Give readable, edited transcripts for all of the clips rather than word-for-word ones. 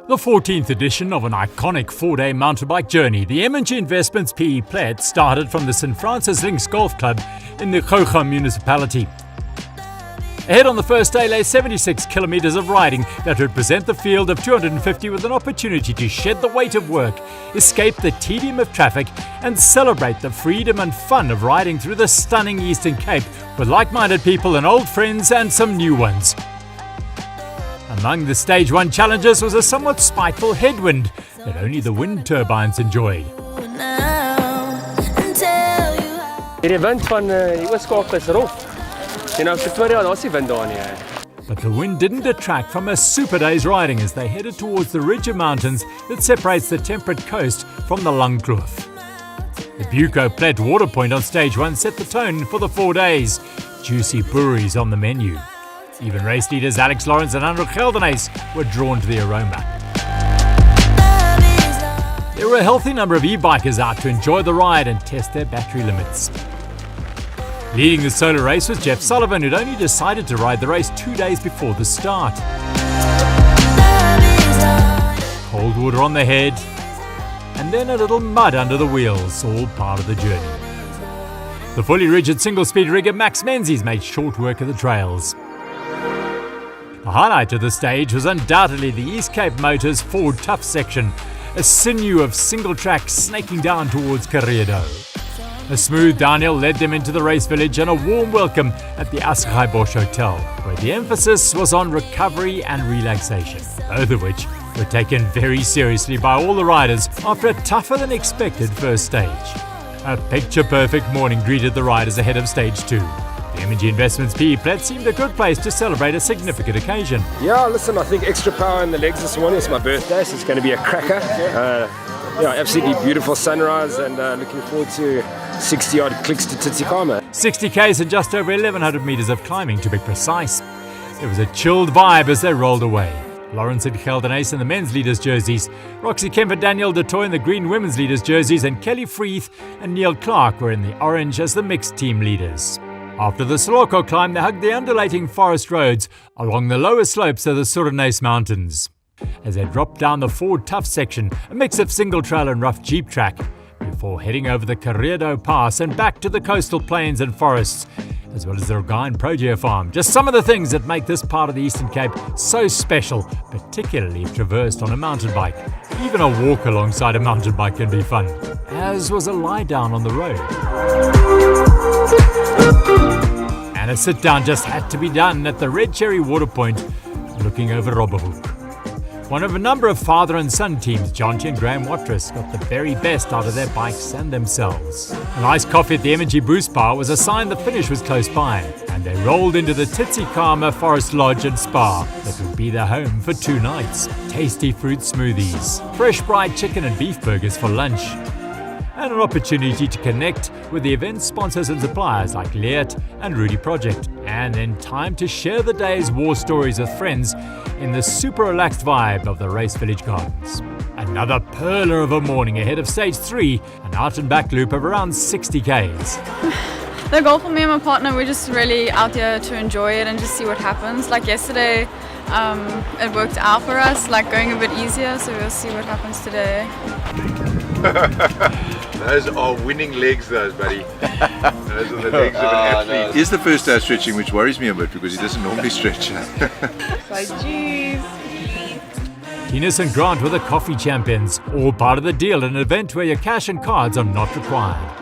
The 14th edition of an iconic 4-day mountain bike journey, the M&G Investments PE Plett started from the St. Francis Links Golf Club in the Gouga municipality. Ahead on the first day lay 76 kilometers of riding that represent the field of 250 with an opportunity to shed the weight of work, escape the tedium of traffic and celebrate the freedom and fun of riding through the stunning Eastern Cape with like-minded people and old friends and some new ones. Among the Stage 1 challenges was a somewhat spiteful headwind that only the wind turbines enjoyed. Die wind van die Ooskaap is rof. En nou Pretoria, daar's nie wind daar nie. But the wind didn't detract from a super day's riding as they headed towards the ridge of mountains that separates the temperate coast from the Langkloof. The Buco Plett water point on Stage 1 set the tone for the 4 days. Juicy breweries on the menu. Even race leaders Alex Lawrence and Andrew Geldenhuys were drawn to the aroma. There were a healthy number of e-bikers out to enjoy the ride and test their battery limits. Leading the solo race was Jeff Sullivan, who'd only decided to ride the race 2 days before the start. Cold water on the head, and then a little mud under the wheels, all part of the journey. The fully rigid single-speed rigger Max Menzies made short work of the trails. The highlight of the stage was undoubtedly the East Cape Motors Ford Tough section, a sinew of single tracks snaking down towards Karedo. A smooth downhill led them into the race village and a warm welcome at the Asghai Bosch Hotel, where the emphasis was on recovery and relaxation, both of which were taken very seriously by all the riders after a tougher than expected first stage. A picture-perfect morning greeted the riders ahead of Stage 2. The M&G Investments PE Plett seemed a good place to celebrate a significant occasion. Yeah, listen, I think extra power in the legs this morning. It's my birthday, so it's going to be a cracker. Absolutely beautiful sunrise and looking forward to 60-odd clicks to Tsitsikamma. 60 Ks and just over 1,100 metres of climbing, to be precise. It was a chilled vibe as they rolled away. Lawrence and Geldenhuys in the men's leaders' jerseys, Roxy Kemp and Danielle de Toy in the green women's leaders' jerseys, and Kelly Freeth and Neil Clark were in the orange as the mixed team leaders. After the Soloko climb, they hugged the undulating forest roads along the lower slopes of the Suriname Mountains. As they dropped down the Ford Tough section, a mix of single trail and rough jeep track, before heading over the Karedo Pass and back to the coastal plains and forests, as well as the Rogaine Progea Farm. Just some of the things that make this part of the Eastern Cape so special, particularly if traversed on a mountain bike. Even a walk alongside a mountain bike can be fun, as was a lie down on the road. And a sit-down just had to be done at the Red Cherry Water Point, looking over Robberhoek. One of a number of father and son teams, Jonty and Graham Watrous, got the very best out of their bikes and themselves. A nice coffee at the M&G Boost Bar was a sign the finish was close by, and they rolled into the Tsitsikamma Forest Lodge and Spa that would be their home for 2 nights. Tasty fruit smoothies, fresh fried chicken and beef burgers for lunch, and an opportunity to connect with the event sponsors and suppliers like Leert and Rudy Project, and then time to share the day's war stories with friends in the super relaxed vibe of the Race Village Gardens. Another perler of a morning ahead of Stage 3, an out and back loop of around 60 Ks. The goal for me and my partner, we're just really out there to enjoy it and just see what happens. Like yesterday, it worked out for us, like going a bit easier, so we'll see what happens today. Those are winning legs, those, buddy. Those are the legs of an athlete. Here's the first day of stretching, which worries me a bit because he doesn't normally stretch. Tinas and Grant were the coffee champions, all part of the deal, an event where your cash and cards are not required.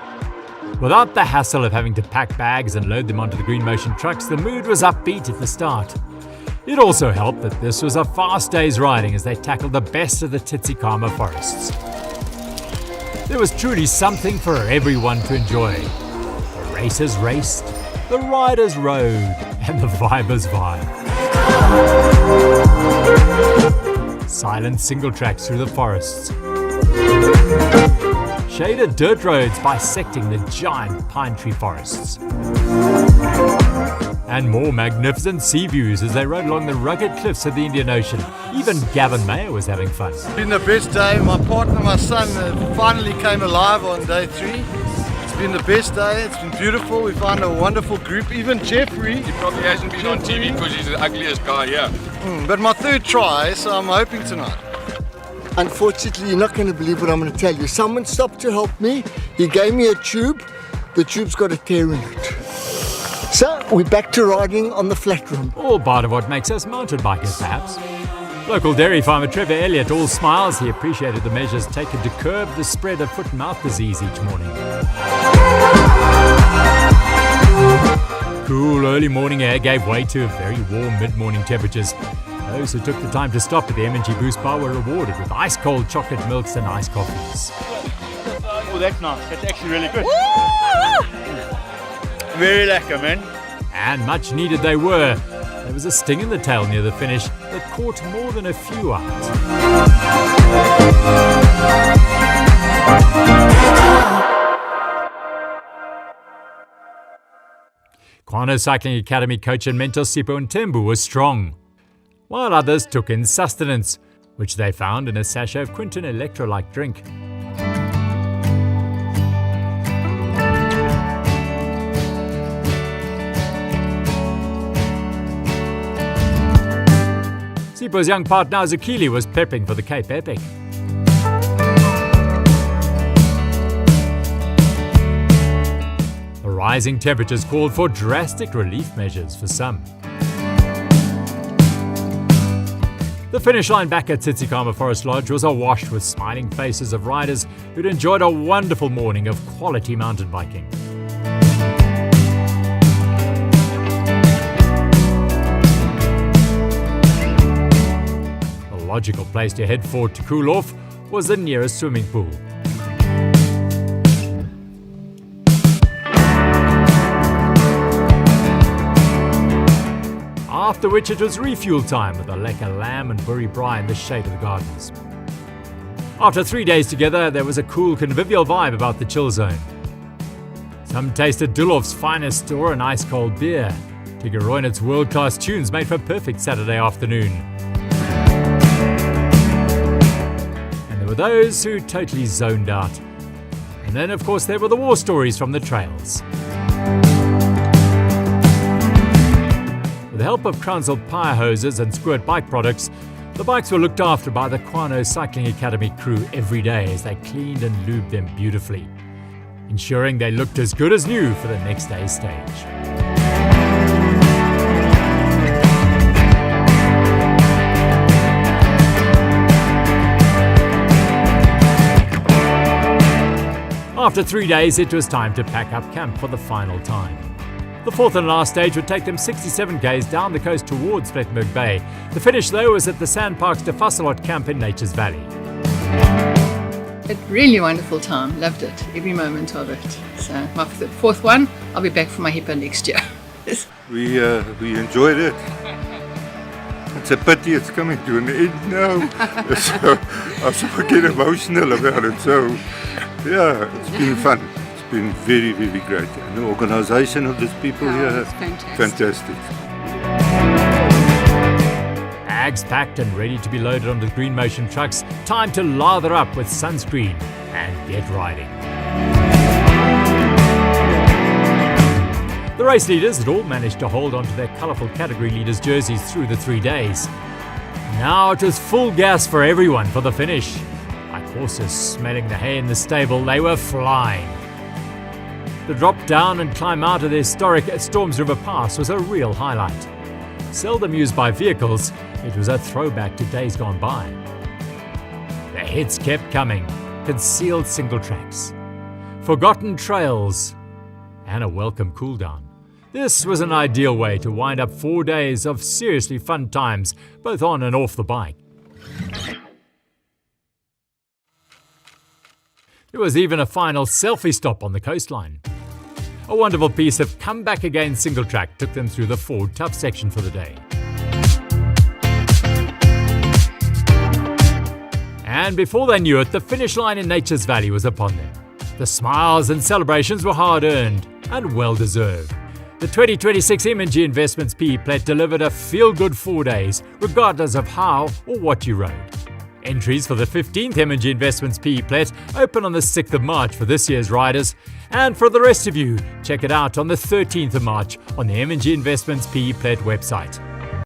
Without the hassle of having to pack bags and load them onto the Green Motion trucks, the mood was upbeat at the start. It also helped that this was a fast day's riding as they tackled the best of the Tsitsikamma forests. There was truly something for everyone to enjoy. The racers raced, the riders rode, and the vibers vibe. Silent single tracks through the forests. Shaded dirt roads bisecting the giant pine tree forests. And more magnificent sea views as they rode along the rugged cliffs of the Indian Ocean. Even Gavin Mayer was having fun. It's been the best day. My partner, my son, finally came alive on day 3. It's been the best day. It's been beautiful. We found a wonderful group. Even Jeffrey. He probably hasn't been on TV because he's the ugliest guy here. But my 3rd try, so I'm hoping tonight. Unfortunately, you're not going to believe what I'm going to tell you. Someone stopped to help me. He gave me a tube. The tube's got a tear in it. So, we're back to riding on the flat room. All part of what makes us mountain bikers, perhaps. Local dairy farmer Trevor Elliott all smiles. He appreciated the measures taken to curb the spread of foot and mouth disease each morning. Cool early morning air gave way to very warm mid-morning temperatures. Those who took the time to stop at the M&G Boost Bar were rewarded with ice-cold chocolate milks and iced coffees. Oh, that's nice. That's actually really good. Very lekker, man. And much needed they were. There was a sting in the tail near the finish that caught more than a few out. Kwano Cycling Academy coach and mentor Sipho Ntembu was strong, while others took in sustenance, which they found in a sachet of Quinton electrolyte drink. Sipho's young partner Zakili was prepping for the Cape Epic. The rising temperatures called for drastic relief measures for some. The finish line back at Tsitsikamma Forest Lodge was awash with smiling faces of riders who'd enjoyed a wonderful morning of quality mountain biking. The logical place to head for to cool off was the nearest swimming pool. After which it was refuel time with a lekker lamb and burri braai in the shade of the gardens. After 3 days together, there was a cool convivial vibe about the chill zone. Some tasted Dulof's finest or an ice-cold beer. Tigger Roynet's world-class tunes made for a perfect Saturday afternoon. And there were those who totally zoned out. And then, of course, there were the war stories from the trails. With the help of Crownsel Pyre hoses and Squirt bike products, the bikes were looked after by the Kwano Cycling Academy crew every day as they cleaned and lubed them beautifully, ensuring they looked as good as new for the next day's stage. After 3 days, it was time to pack up camp for the final time. The fourth and last stage would take them 67 k's down the coast towards Plettenberg Bay. The finish, though, was at the Sandparks de Vasselot camp in Nature's Valley. A really wonderful time, loved it, every moment of it. So my fourth one, I'll be back for my hippo next year. We enjoyed it. It's a pity it's coming to an end now. So I'm so get emotional about it. So yeah, it's been fun. It's been very, very great. And the organisation of these people here, fantastic. Bags packed and ready to be loaded onto the Green Motion trucks. Time to lather up with sunscreen and get riding. The race leaders had all managed to hold on to their colourful category leaders' jerseys through the 3 days. Now it was full gas for everyone for the finish. Like horses smelling the hay in the stable, they were flying. The drop down and climb out of the historic Storms River Pass was a real highlight. Seldom used by vehicles, it was a throwback to days gone by. The hits kept coming, concealed single tracks, forgotten trails, and a welcome cool down. This was an ideal way to wind up 4 days of seriously fun times, both on and off the bike. There was even a final selfie stop on the coastline. A wonderful piece of come back again single track took them through the Ford Tough section for the day. And before they knew it, the finish line in Nature's Valley was upon them. The smiles and celebrations were hard-earned and well-deserved. The 2026 M&G Investments PE Plett delivered a feel-good 4 days, regardless of how or what you rode. Entries for the 15th M&G Investments PE Plett open on the 6th of March for this year's riders. And for the rest of you, check it out on the 13th of March on the M&G Investments PE Plett website.